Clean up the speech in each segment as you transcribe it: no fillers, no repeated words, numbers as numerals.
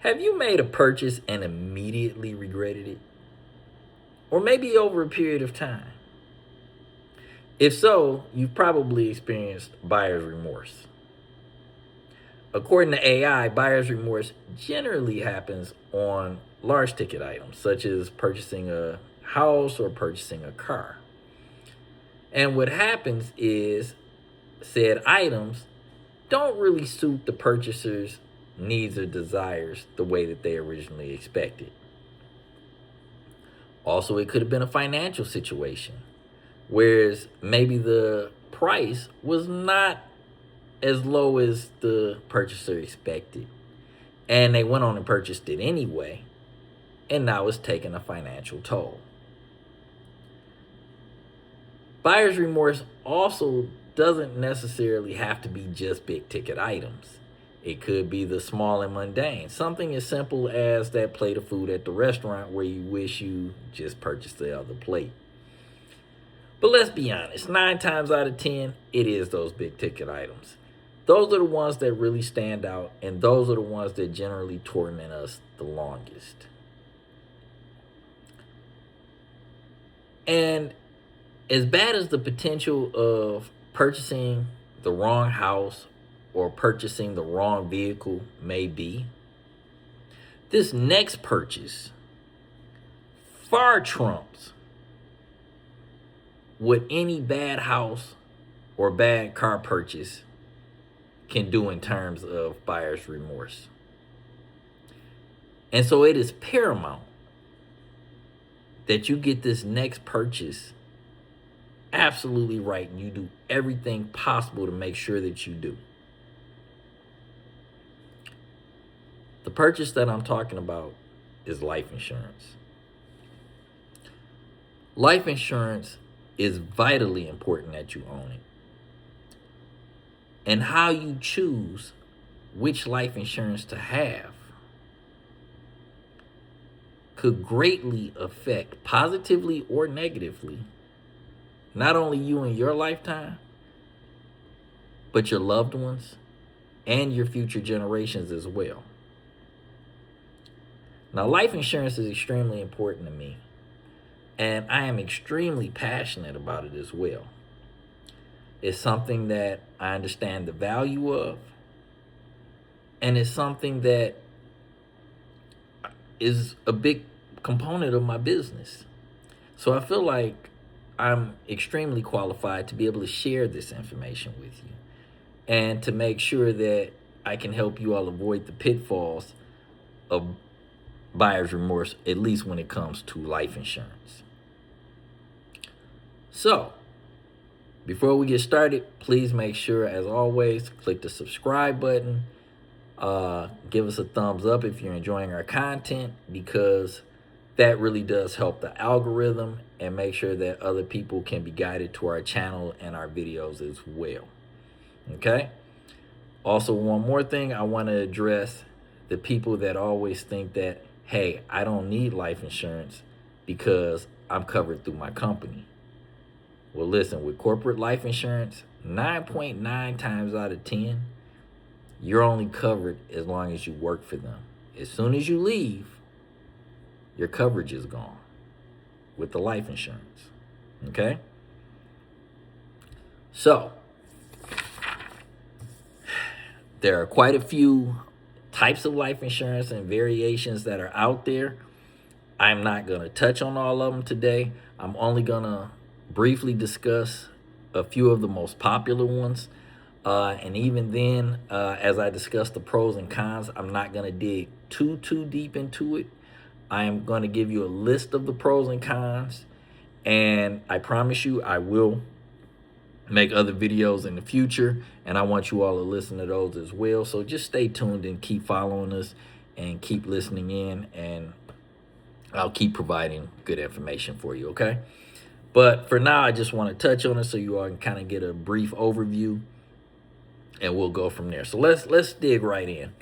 Have you made a purchase and immediately regretted it? Or maybe over a period of time? If so, you've probably experienced buyer's remorse. According to AI, buyer's remorse generally happens on large ticket items, such as purchasing a house or purchasing a car. And what happens is said items don't really suit the purchaser's needs or desires the way that they originally expected. Also, it could have been a financial situation, whereas maybe the price was not as low as the purchaser expected. And they went on and purchased it anyway, and now it's taking a financial toll. Buyer's remorse also doesn't necessarily have to be just big ticket items. It could be the small and mundane. Something as simple as that plate of food at the restaurant where you wish you just purchased the other plate. But let's be honest, 9 times out of 10, it is those big ticket items. Those are the ones that really stand out, and those are the ones that generally torment us the longest. And as bad as the potential of purchasing the wrong house or purchasing the wrong vehicle may be, this next purchase far trumps what any bad house or bad car purchase can do in terms of buyer's remorse. And so it is paramount that you get this next purchase absolutely right, and you do everything possible to make sure that you do. The purchase that I'm talking about is life insurance. Life insurance is vitally important that you own it. And how you choose which life insurance to have could greatly affect, positively or negatively, not only you in your lifetime, but your loved ones and your future generations as well. Now, life insurance is extremely important to me, and I am extremely passionate about it as well. It's something that I understand the value of, and it's something that is a big component of my business. So I feel like I'm extremely qualified to be able to share this information with you and to make sure that I can help you all avoid the pitfalls of buyer's remorse, at least when it comes to life insurance. So, before we get started, please make sure, as always, click the subscribe button. Give us a thumbs up if you're enjoying our content, because that really does help the algorithm and make sure that other people can be guided to our channel and our videos as well. Okay? Also, one more thing I want to address: the people that always think that, hey, I don't need life insurance because I'm covered through my company. Well, listen, with corporate life insurance, 9.9 times out of 10, you're only covered as long as you work for them. As soon as you leave, your coverage is gone with the life insurance. Okay? So, there are quite a few types of life insurance and variations that are out there. I'm not going to touch on all of them today. I'm only going to briefly discuss a few of the most popular ones. And even then, as I discuss the pros and cons, I'm not going to dig too deep into it. I am going to give you a list of the pros and cons. And I promise you, I will make other videos in the future. And I want you all to listen to those as well. So just stay tuned and keep following us and keep listening in. And I'll keep providing good information for you, okay? But for now, I just want to touch on it so you all can kind of get a brief overview, and we'll go from there. So let's dig right in.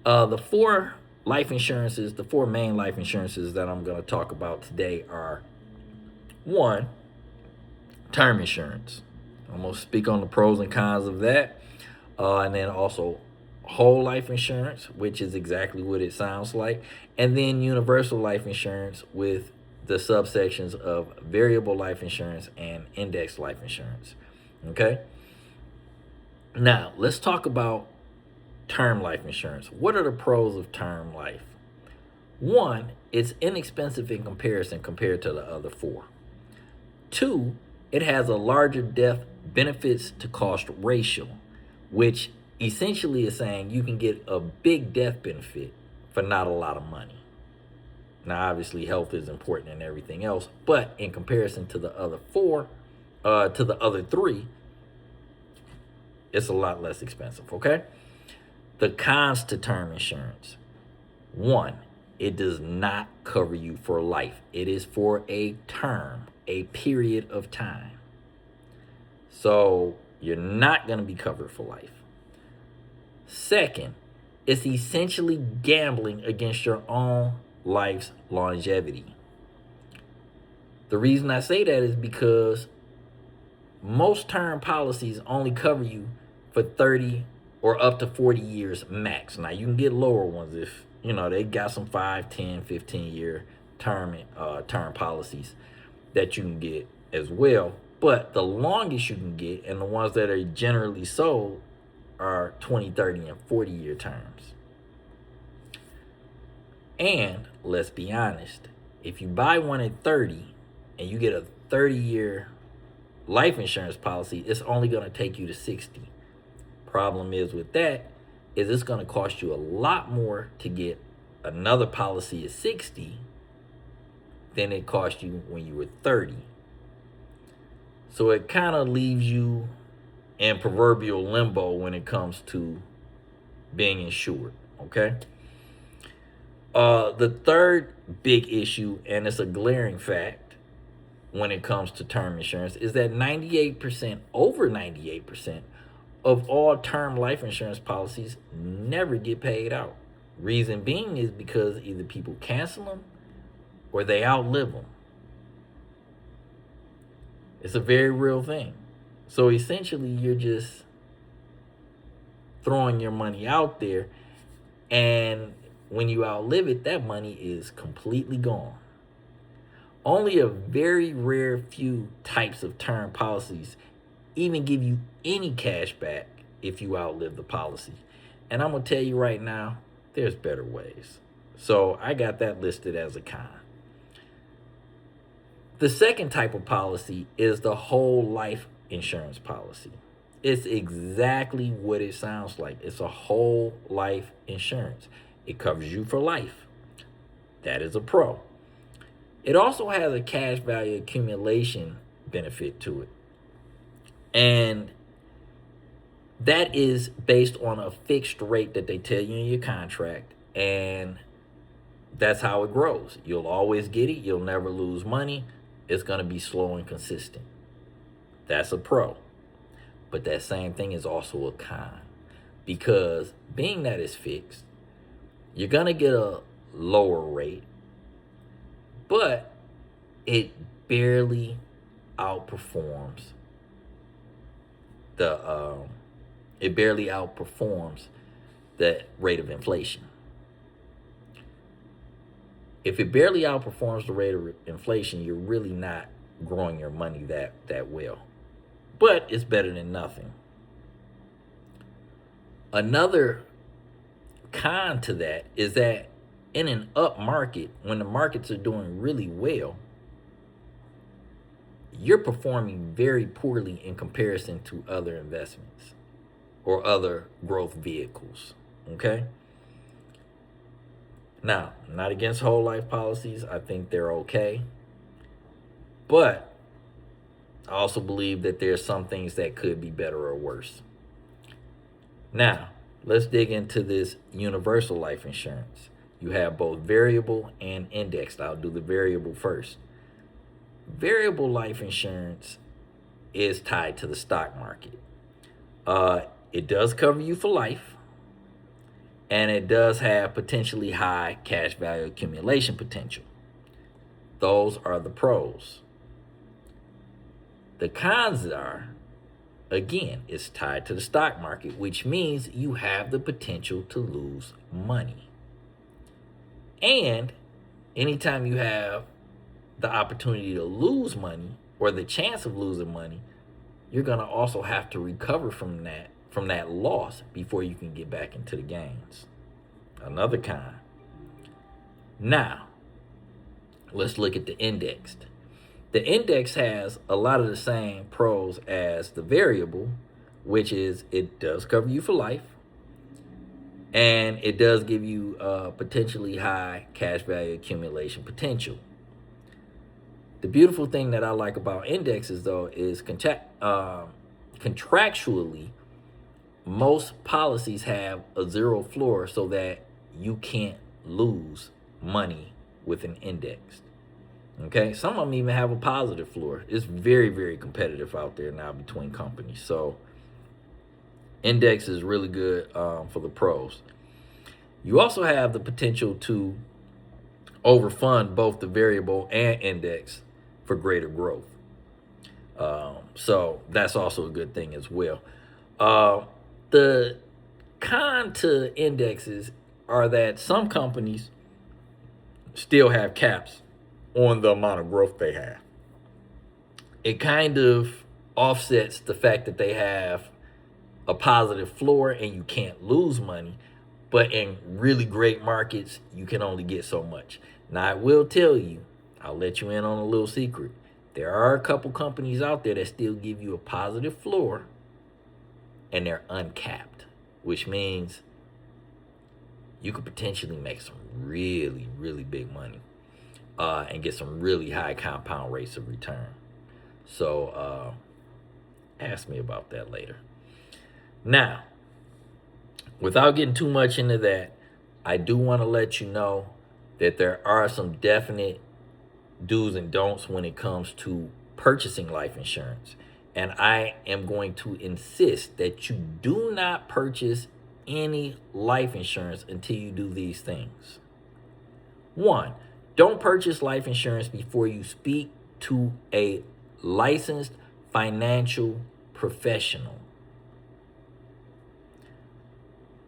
The four main life insurances that I'm going to talk about today are: 1, term insurance. I'm going to speak on the pros and cons of that, and then also whole life insurance, which is exactly what it sounds like, and then universal life insurance with the subsections of variable life insurance and index life insurance. Okay? Now, let's talk about term life insurance. What are the pros of term life? One, it's inexpensive in comparison compared to the other four. Two, it has a larger death benefits to cost ratio, which essentially is saying you can get a big death benefit for not a lot of money. Now, obviously, health is important and everything else, but in comparison to the other four, to the other three, it's a lot less expensive, okay? The cons to term insurance. One, it does not cover you for life. It is for a term, a period of time. So you're not going to be covered for life. Second, it's essentially gambling against your own life's longevity. The reason I say that is because most term policies only cover you for 30 or up to 40 years max. Now, you can get lower ones if, they got some 5, 10, 15-year term policies that you can get as well. But the longest you can get, and the ones that are generally sold, are 20, 30, and 40-year terms. And let's be honest, if you buy one at 30 and you get a 30-year life insurance policy, it's only going to take you to 60. Problem is with that is it's going to cost you a lot more to get another policy at 60 than it cost you when you were 30. So it kind of leaves you in proverbial limbo when it comes to being insured, okay? The third big issue, and it's a glaring fact when it comes to term insurance, is that over 98% of all term life insurance policies never get paid out. Reason being is because either people cancel them or they outlive them. It's a very real thing. So essentially, you're just throwing your money out there, and when you outlive it, that money is completely gone. Only a very rare few types of term policies even give you any cash back if you outlive the policy. And I'm going to tell you right now, there's better ways. So I got that listed as a con. The second type of policy is the whole life insurance policy. It's exactly what it sounds like. It's a whole life insurance. It covers you for life. That is a pro. It also has a cash value accumulation benefit to it. And that is based on a fixed rate that they tell you in your contract. And that's how it grows. You'll always get it. You'll never lose money. It's going to be slow and consistent. That's a pro. But that same thing is also a con. Because being that it's fixed, you're going to get a lower rate, but it barely outperforms the rate of inflation. If it barely outperforms the rate of inflation, you're really not growing your money that well. But it's better than nothing. Another con to that is that in an up market, when the markets are doing really well, you're performing very poorly in comparison to other investments or other growth vehicles, okay? Now, I'm not against whole life policies. I think they're okay. But I also believe that there's some things that could be better or worse. Now, let's dig into this universal life insurance. You have both variable and indexed. I'll do the variable first. Variable life insurance is tied to the stock market. It does cover you for life, and it does have potentially high cash value accumulation potential. Those are the pros. The cons are, again, it's tied to the stock market, which means you have the potential to lose money. And anytime you have the opportunity to lose money or the chance of losing money, you're going to also have to recover from that loss before you can get back into the gains. Another kind. Now, let's look at the indexed. The index has a lot of the same pros as the variable, which is it does cover you for life, and it does give you potentially high cash value accumulation potential. The beautiful thing that I like about indexes, though, is contractually, most policies have a zero floor so that you can't lose money with an index. Okay, some of them even have a positive floor. It's very, very competitive out there now between companies. So index is really good for the pros. You also have the potential to overfund both the variable and index for greater growth. So that's also a good thing as well. The con to indexes are that some companies still have caps on the amount of growth they have. It kind of offsets the fact that they have a positive floor and you can't lose money, but in really great markets, you can only get so much. Now, I will tell you, I'll let you in on a little secret. There are a couple companies out there that still give you a positive floor and they're uncapped, which means you could potentially make some really, really big money and get some really high compound rates of return. So ask me about that later. Now, without getting too much into that, I do want to let you know that there are some definite do's and don'ts when it comes to purchasing life insurance. And I am going to insist that you do not purchase any life insurance until you do these things. One, don't purchase life insurance before you speak to a licensed financial professional.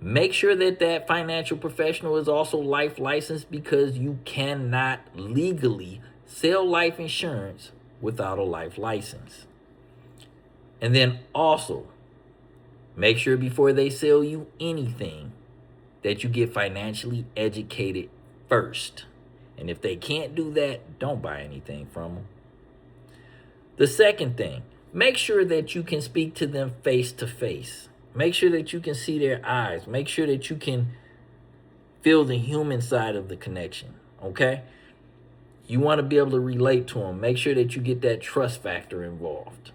Make sure that that financial professional is also life licensed, because you cannot legally sell life insurance without a life license. And then also, make sure before they sell you anything that you get financially educated first. And if they can't do that, don't buy anything from them. The second thing, make sure that you can speak to them face to face. Make sure that you can see their eyes. Make sure that you can feel the human side of the connection, okay? You want to be able to relate to them. Make sure that you get that trust factor involved.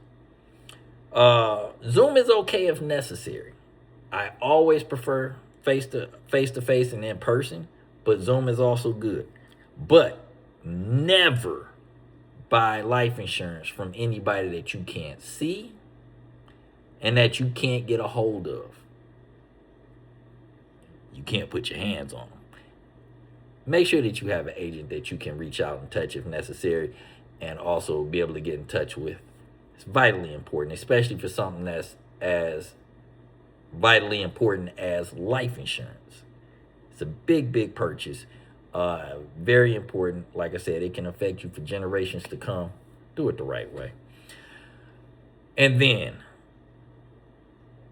Zoom is okay if necessary. I always prefer face to face and in person, but Zoom is also good. But never buy life insurance from anybody that you can't see and that you can't get a hold of. You can't put your hands on them. Make sure that you have an agent that you can reach out and touch if necessary, and also be able to get in touch with. It's vitally important, especially for something that's as vitally important as life insurance. It's a big, big purchase. Very important. Like I said, it can affect you for generations to come. Do it the right way. And then,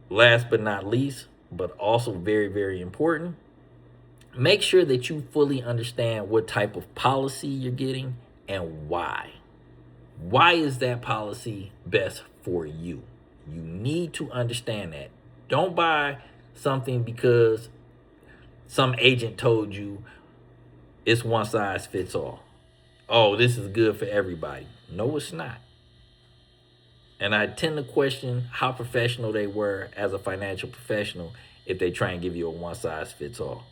last but not least, but also very, very important, make sure that you fully understand what type of policy you're getting and why. Why is that policy best for you? You need to understand that. Don't buy something because some agent told you it's one size fits all. Oh, this is good for everybody. No, it's not. And I tend to question how professional they were as a financial professional if they try and give you a one size fits all.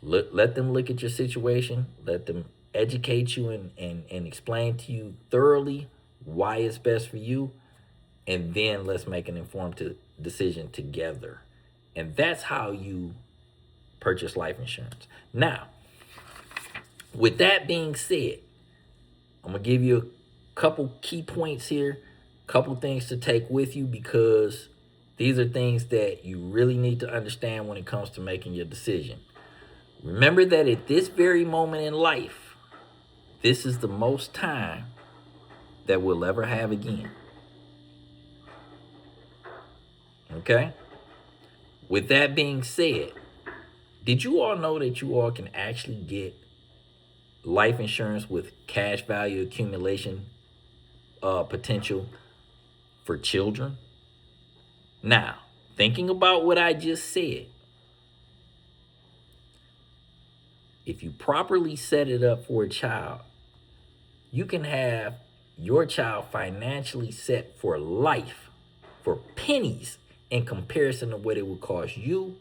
Let them look at your situation. Let them educate you and explain to you thoroughly why it's best for you. And then let's make an informed decision together. And that's how you purchase life insurance. Now, with that being said, I'm going to give you a couple key points here Couple things to take with you, because these are things that you really need to understand when it comes to making your decision. Remember that at this very moment in life, this is the most time that we'll ever have again. Okay? With that being said, did you all know that you all can actually get life insurance with cash value accumulation potential for children? Now, thinking about what I just said, if you properly set it up for a child, you can have your child financially set for life for pennies in comparison to what it would cost you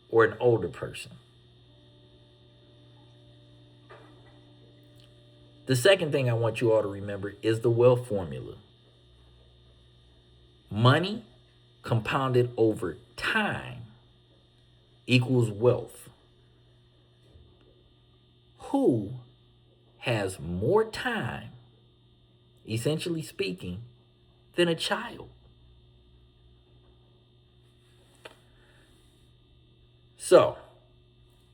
or an older person. The second thing I want you all to remember is the wealth formula. Money compounded over time equals wealth. Who has more time, essentially speaking, than a child? So,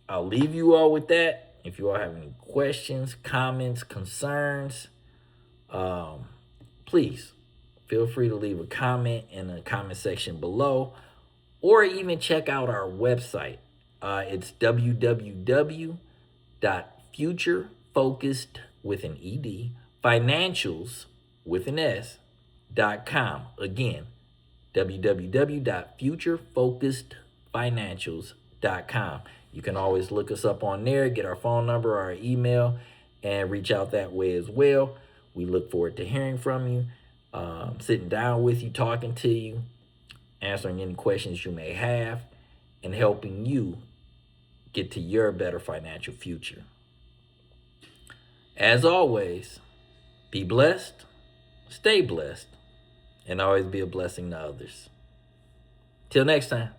I'll leave you all with that. If you all have any questions, comments, concerns, please feel free to leave a comment in the comment section below, or even check out our website. It's www.futurefocused with an ed financials with an s.com. Again, www.futurefocusedfinancials.com. You can always look us up on there, get our phone number, our email, and reach out that way as well. We look forward to hearing from you, sitting down with you, talking to you, answering any questions you may have, and helping you get to your better financial future. As always, be blessed, stay blessed, and always be a blessing to others. Till next time.